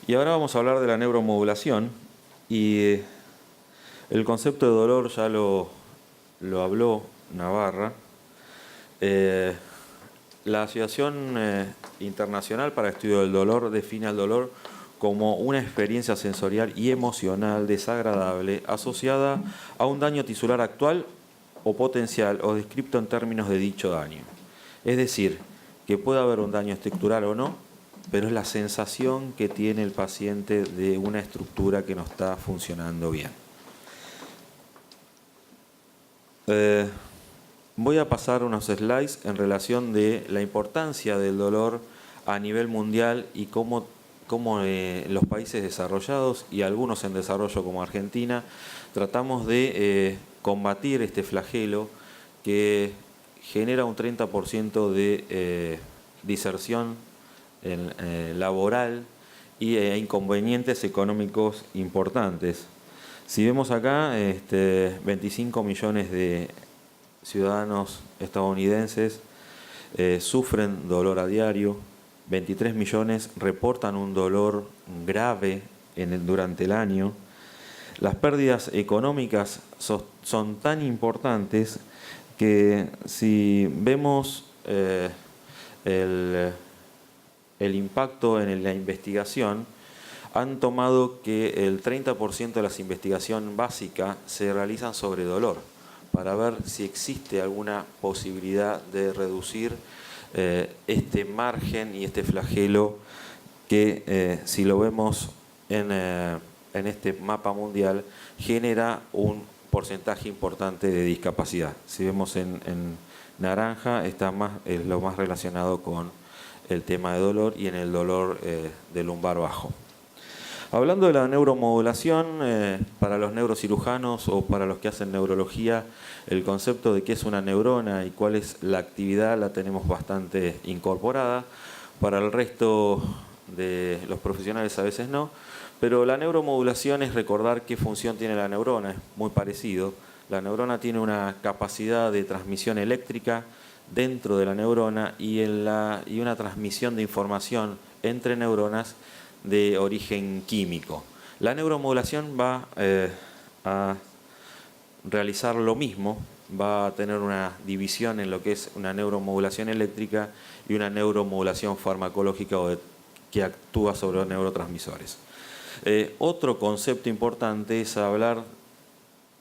Y ahora vamos a hablar de la neuromodulación y el concepto de dolor ya lo habló Navarra. La Asociación Internacional para el Estudio del Dolor define al dolor como una experiencia sensorial y emocional desagradable asociada a un daño tisular actual o potencial o descrito en términos de dicho daño. Es decir, que puede haber un daño estructural o no, pero es la sensación que tiene el paciente de una estructura que no está funcionando bien. Voy a pasar unos slides en relación de la importancia del dolor a nivel mundial y cómo los países desarrollados y algunos en desarrollo como Argentina tratamos de combatir este flagelo que genera un 30% de diserción laboral y inconvenientes económicos importantes. Si vemos acá, 25 millones de ciudadanos estadounidenses sufren dolor a diario, 23 millones reportan un dolor grave durante el año. Las pérdidas económicas son tan importantes que si vemos el impacto en la investigación, han tomado que el 30% de las investigaciones básicas se realizan sobre dolor, para ver si existe alguna posibilidad de reducir este margen y este flagelo que, si lo vemos en este mapa mundial, genera un porcentaje importante de discapacidad. Si vemos en naranja, es lo más relacionado con el tema de dolor y en el dolor del lumbar bajo. Hablando de la neuromodulación, para los neurocirujanos o para los que hacen neurología, el concepto de qué es una neurona y cuál es la actividad la tenemos bastante incorporada. Para el resto de los profesionales a veces no, pero la neuromodulación es recordar qué función tiene la neurona, es muy parecido. La neurona tiene una capacidad de transmisión eléctrica dentro de la neurona y una transmisión de información entre neuronas de origen químico. La neuromodulación va a realizar lo mismo, va a tener una división en lo que es una neuromodulación eléctrica y una neuromodulación farmacológica que actúa sobre los neurotransmisores. Otro concepto importante es hablar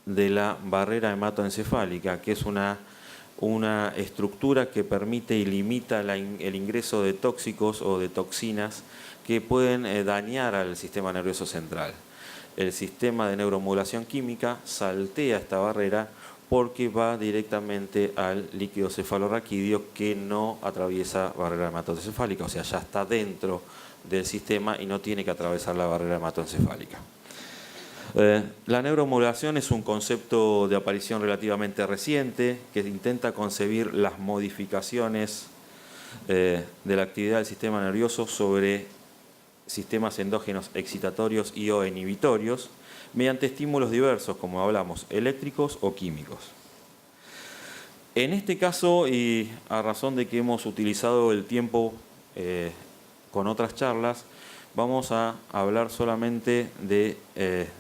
de la barrera hematoencefálica, que es una estructura que permite y limita el ingreso de tóxicos o de toxinas que pueden dañar al sistema nervioso central. El sistema de neuromodulación química saltea esta barrera porque va directamente al líquido cefalorraquídeo que no atraviesa barrera hematoencefálica, o sea, ya está dentro del sistema y no tiene que atravesar la barrera hematoencefálica. La neuromodulación es un concepto de aparición relativamente reciente que intenta concebir las modificaciones de la actividad del sistema nervioso sobre sistemas endógenos excitatorios y o inhibitorios mediante estímulos diversos, como hablamos, eléctricos o químicos. En este caso, y a razón de que hemos utilizado el tiempo con otras charlas, vamos a hablar solamente de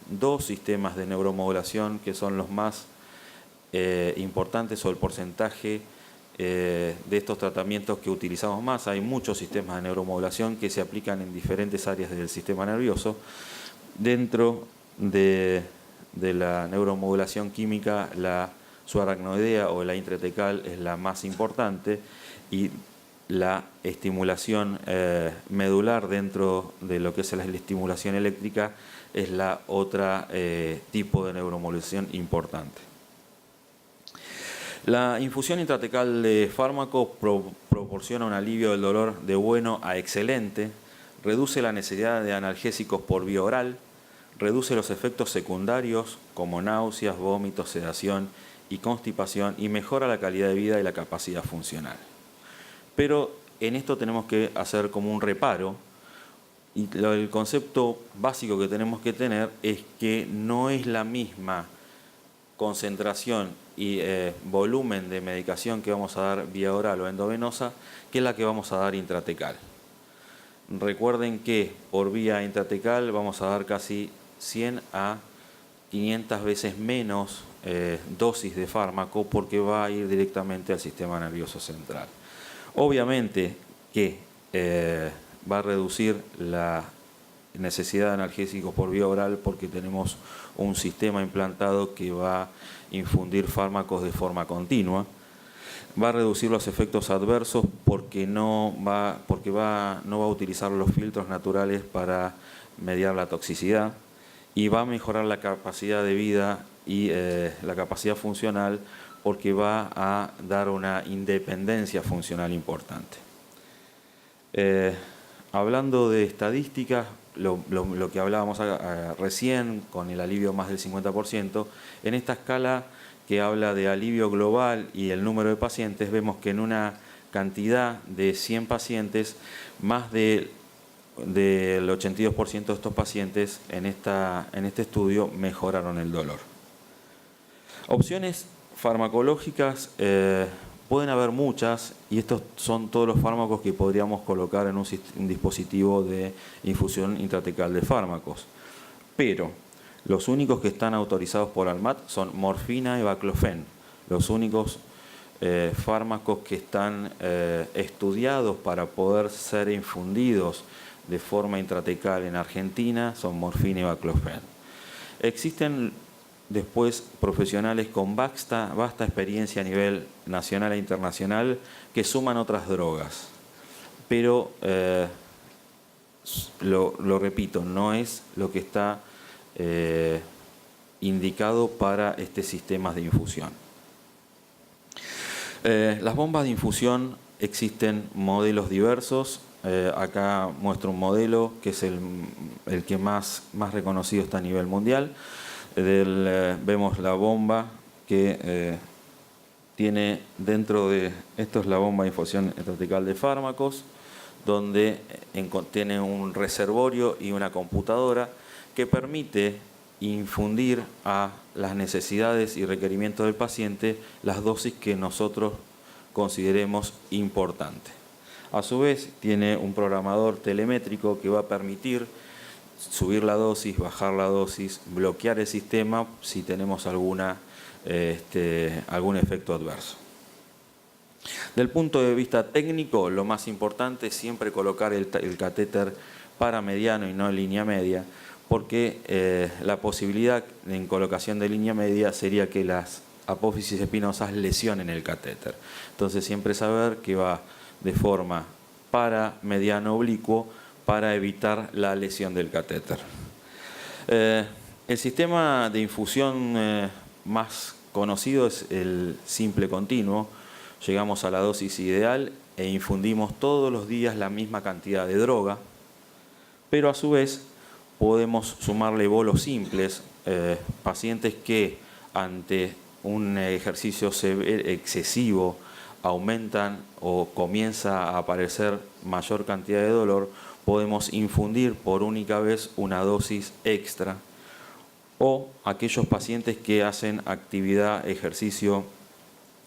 dos sistemas de neuromodulación que son los más importantes o el porcentaje de estos tratamientos que utilizamos más. Hay muchos sistemas de neuromodulación que se aplican en diferentes áreas del sistema nervioso. Dentro de la neuromodulación química, la subaracnoidea o la intratecal es la más importante y la estimulación medular dentro de lo que es la estimulación eléctrica es la otra tipo de neuromodulación importante. La infusión intratecal de fármacos proporciona un alivio del dolor de bueno a excelente, reduce la necesidad de analgésicos por vía oral, reduce los efectos secundarios como náuseas, vómitos, sedación y constipación y mejora la calidad de vida y la capacidad funcional. Pero en esto tenemos que hacer como un reparo y el concepto básico que tenemos que tener es que no es la misma concentración y volumen de medicación que vamos a dar vía oral o endovenosa que la que vamos a dar intratecal. Recuerden que por vía intratecal vamos a dar casi 100 a 500 veces menos dosis de fármaco porque va a ir directamente al sistema nervioso central. Obviamente que va a reducir la necesidad de analgésicos por vía oral porque tenemos un sistema implantado que va a infundir fármacos de forma continua. Va a reducir los efectos adversos porque no va a utilizar los filtros naturales para mediar la toxicidad y va a mejorar la capacidad de vida y la capacidad funcional porque va a dar una independencia funcional importante. Hablando de estadísticas, lo que hablábamos recién con el alivio más del 50%, en esta escala que habla de alivio global y el número de pacientes, vemos que en una cantidad de 100 pacientes, más del 82% de estos pacientes en este estudio mejoraron el dolor. Opciones farmacológicas pueden haber muchas y estos son todos los fármacos que podríamos colocar en un dispositivo de infusión intratecal de fármacos. Pero los únicos que están autorizados por ANMAT son morfina y baclofen, los únicos fármacos que están estudiados para poder ser infundidos de forma intratecal en Argentina son morfina y baclofen. Existen después profesionales con vasta experiencia a nivel nacional e internacional que suman otras drogas, pero lo repito, no es lo que está indicado para este sistema de infusión. Las bombas de infusión existen modelos diversos. Acá muestro un modelo que es el que más reconocido está a nivel mundial. Vemos la bomba que tiene dentro de... Esto es la bomba de infusión intratecal de fármacos, donde tiene un reservorio y una computadora que permite infundir a las necesidades y requerimientos del paciente las dosis que nosotros consideremos importantes. A su vez, tiene un programador telemétrico que va a permitir subir la dosis, bajar la dosis, bloquear el sistema si tenemos algún efecto adverso. Del punto de vista técnico, lo más importante es siempre colocar el catéter paramediano y no en línea media, porque la posibilidad en colocación de línea media sería que las apófisis espinosas lesionen el catéter. Entonces siempre saber que va de forma paramediano oblicuo para evitar la lesión del catéter. El sistema de infusión más conocido es el simple continuo. Llegamos a la dosis ideal e infundimos todos los días la misma cantidad de droga, pero a su vez podemos sumarle bolos simples, pacientes que ante un ejercicio excesivo aumentan o comienza a aparecer mayor cantidad de dolor, podemos infundir por única vez una dosis extra, o aquellos pacientes que hacen actividad, ejercicio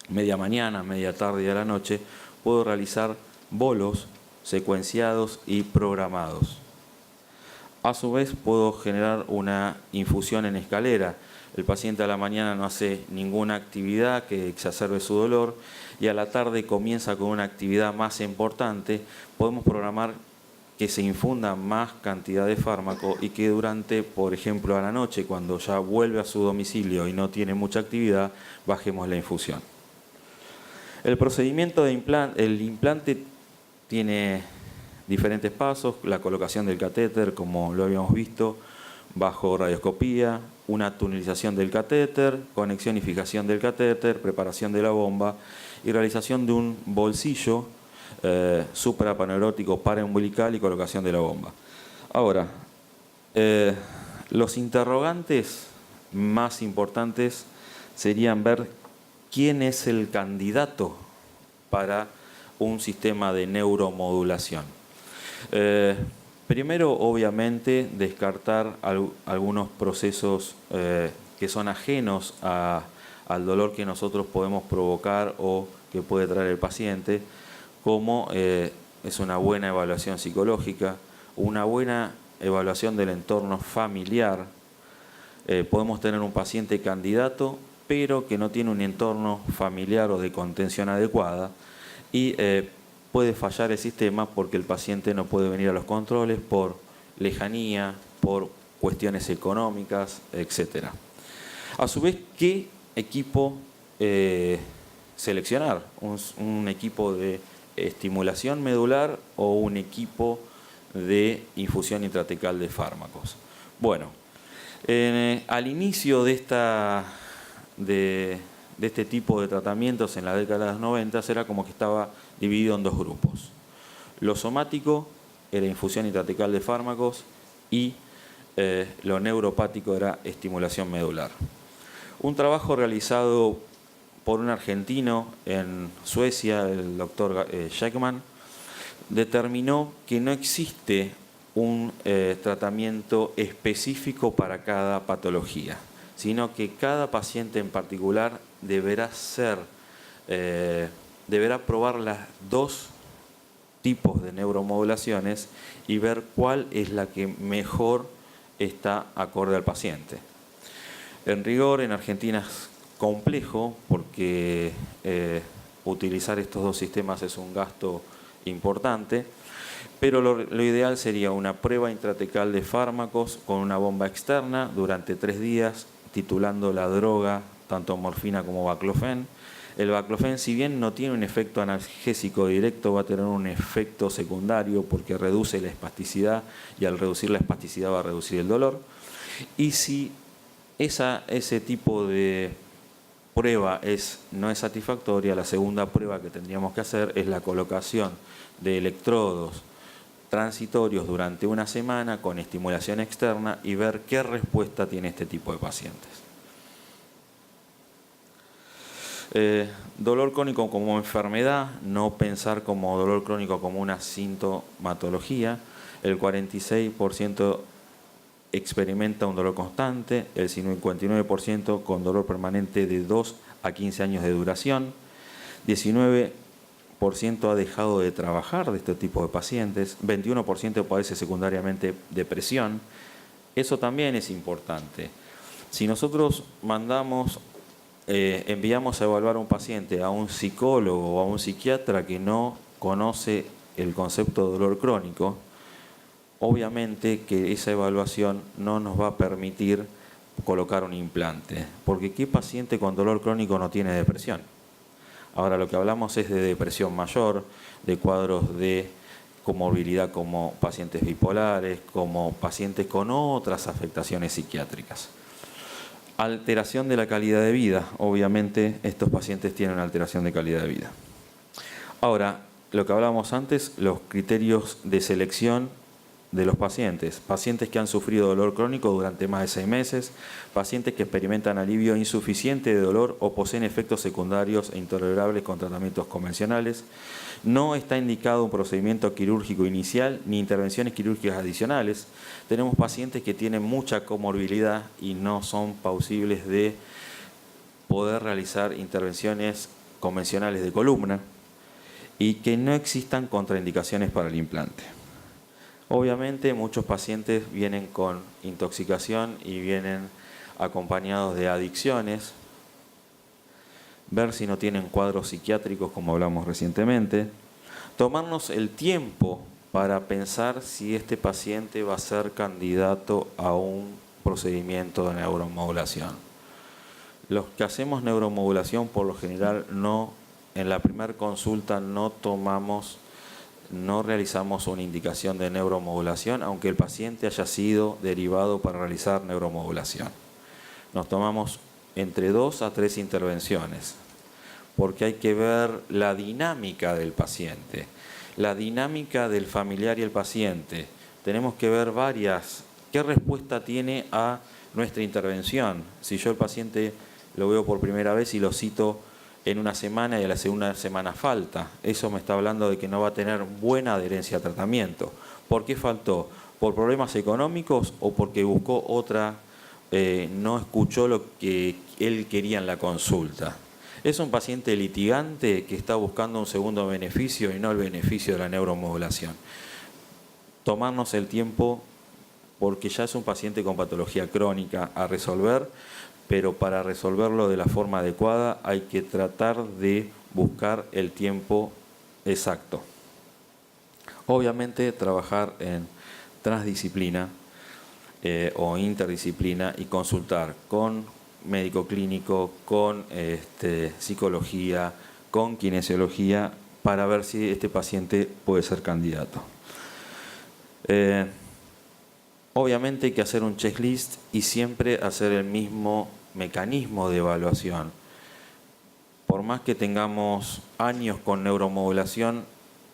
media mañana, media tarde y a la noche, puedo realizar bolos secuenciados y programados. A su vez puedo generar una infusión en escalera. El paciente a la mañana no hace ninguna actividad que exacerbe su dolor y a la tarde comienza con una actividad más importante. Podemos programar que se infunda más cantidad de fármaco y que durante, por ejemplo, a la noche, cuando ya vuelve a su domicilio y no tiene mucha actividad, bajemos la infusión. El procedimiento de el implante tiene diferentes pasos: la colocación del catéter, como lo habíamos visto, bajo radioscopía, una tunelización del catéter, conexión y fijación del catéter, preparación de la bomba y realización de un bolsillo suprapaneurótico paraumbilical y colocación de la bomba. Ahora, los interrogantes más importantes serían ver quién es el candidato para un sistema de neuromodulación. Primero, obviamente, descartar algunos procesos que son ajenos al dolor que nosotros podemos provocar o que puede traer el paciente, como es una buena evaluación psicológica, una buena evaluación del entorno familiar. Podemos tener un paciente candidato, pero que no tiene un entorno familiar o de contención adecuada, y puede fallar el sistema porque el paciente no puede venir a los controles por lejanía, por cuestiones económicas, etc. A su vez, ¿qué equipo seleccionar? ¿Un equipo de estimulación medular o un equipo de infusión intratecal de fármacos? Bueno, al inicio de este tipo de tratamientos en la década de los 90 era como que estaba dividido en dos grupos. Lo somático era infusión intratecal de fármacos y lo neuropático era estimulación medular. Un trabajo realizado por un argentino en Suecia, el doctor Schekman, determinó que no existe un tratamiento específico para cada patología, sino que cada paciente en particular deberá probar las dos tipos de neuromodulaciones y ver cuál es la que mejor está acorde al paciente. En rigor, en Argentina es complejo porque utilizar estos dos sistemas es un gasto importante, pero lo ideal sería una prueba intratecal de fármacos con una bomba externa durante 3 días, titulando la droga, tanto morfina como baclofen. El baclofen, si bien no tiene un efecto analgésico directo, va a tener un efecto secundario porque reduce la espasticidad, y al reducir la espasticidad va a reducir el dolor. Y si ese tipo de prueba no es satisfactoria, la segunda prueba que tendríamos que hacer es la colocación de electrodos transitorios durante una semana con estimulación externa y ver qué respuesta tiene este tipo de pacientes. Dolor crónico como enfermedad, no pensar como dolor crónico como una sintomatología. El 46% experimenta un dolor constante, el 59% con dolor permanente de 2 a 15 años de duración, 19% ha dejado de trabajar de este tipo de pacientes, 21% padece secundariamente depresión. Eso también es importante. Si nosotros enviamos a evaluar a un paciente a un psicólogo o a un psiquiatra que no conoce el concepto de dolor crónico, obviamente que esa evaluación no nos va a permitir colocar un implante, porque ¿qué paciente con dolor crónico no tiene depresión? Ahora lo que hablamos es de depresión mayor, de cuadros de comorbilidad como pacientes bipolares, como pacientes con otras afectaciones psiquiátricas. Alteración de la calidad de vida. Obviamente estos pacientes tienen una alteración de calidad de vida. Ahora, lo que hablábamos antes, los criterios de selección de los pacientes. Pacientes que han sufrido dolor crónico durante más de 6 meses, pacientes que experimentan alivio insuficiente de dolor o poseen efectos secundarios e intolerables con tratamientos convencionales. No está indicado un procedimiento quirúrgico inicial ni intervenciones quirúrgicas adicionales. Tenemos pacientes que tienen mucha comorbilidad y no son posibles de poder realizar intervenciones convencionales de columna, y que no existan contraindicaciones para el implante. Obviamente muchos pacientes vienen con intoxicación y vienen acompañados de adicciones. Ver si no tienen cuadros psiquiátricos, como hablamos recientemente. Tomarnos el tiempo para pensar si este paciente va a ser candidato a un procedimiento de neuromodulación. Los que hacemos neuromodulación, por lo general, en la primera consulta no realizamos una indicación de neuromodulación, aunque el paciente haya sido derivado para realizar neuromodulación. Nos tomamos entre 2 a 3 intervenciones, porque hay que ver la dinámica del paciente, la dinámica del familiar y el paciente. Tenemos que ver qué respuesta tiene a nuestra intervención. Si yo el paciente lo veo por primera vez y lo cito en una semana y a la segunda semana falta, eso me está hablando de que no va a tener buena adherencia al tratamiento. ¿Por qué faltó? ¿Por problemas económicos o porque buscó no escuchó lo que él quería en la consulta? Es un paciente litigante que está buscando un segundo beneficio y no el beneficio de la neuromodulación. Tomarnos el tiempo porque ya es un paciente con patología crónica a resolver, pero para resolverlo de la forma adecuada hay que tratar de buscar el tiempo exacto. Obviamente trabajar en transdisciplina o interdisciplina y consultar con médico clínico, con psicología, con kinesiología, para ver si este paciente puede ser candidato. Obviamente hay que hacer un checklist y siempre hacer el mismo mecanismo de evaluación. Por más que tengamos años con neuromodulación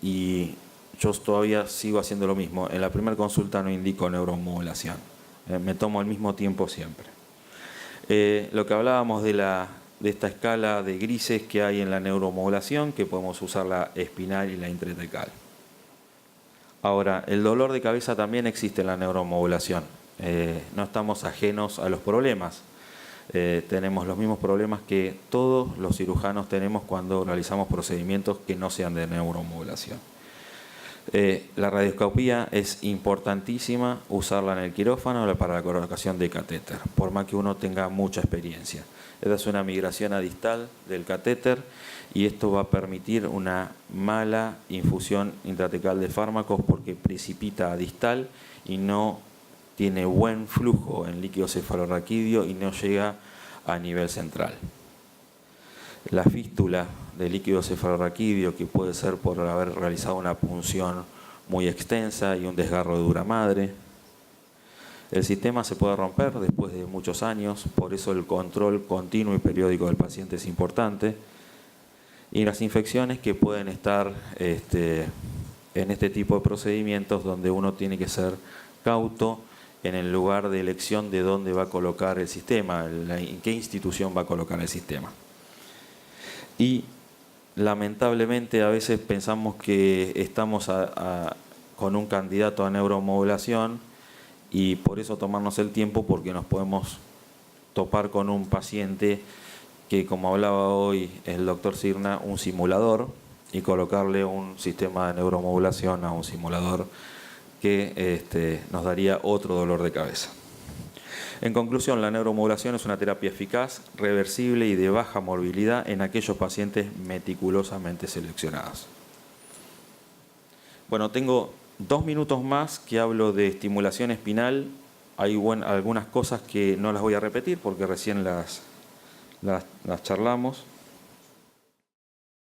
y yo todavía sigo haciendo lo mismo, en la primera consulta no indico neuromodulación, me tomo el mismo tiempo siempre. Lo que hablábamos de esta escala de grises que hay en la neuromodulación, que podemos usar la espinal y la intratecal. Ahora, el dolor de cabeza también existe en la neuromodulación. No estamos ajenos a los problemas. Tenemos los mismos problemas que todos los cirujanos tenemos cuando realizamos procedimientos que no sean de neuromodulación. La radioscopía es importantísima usarla en el quirófano para la colocación de catéter, por más que uno tenga mucha experiencia. Esta es una migración a distal del catéter y esto va a permitir una mala infusión intratecal de fármacos porque precipita a distal y no tiene buen flujo en líquido cefalorraquídeo y no llega a nivel central. La fístula de líquido cefalorraquídeo, que puede ser por haber realizado una punción muy extensa y un desgarro de dura madre. El sistema se puede romper después de muchos años, por eso el control continuo y periódico del paciente es importante. Y las infecciones que pueden estar en este tipo de procedimientos donde uno tiene que ser cauto en el lugar de elección de dónde va a colocar el sistema, en qué institución va a colocar el sistema. Y lamentablemente a veces pensamos que estamos con un candidato a neuromodulación y por eso tomarnos el tiempo porque nos podemos topar con un paciente que, como hablaba hoy el doctor Sirna, un simulador y colocarle un sistema de neuromodulación a un simulador que nos daría otro dolor de cabeza. En conclusión, la neuromodulación es una terapia eficaz, reversible y de baja morbilidad en aquellos pacientes meticulosamente seleccionados. Bueno, tengo 2 minutos más que hablo de estimulación espinal. Hay algunas cosas que no las voy a repetir porque recién las charlamos.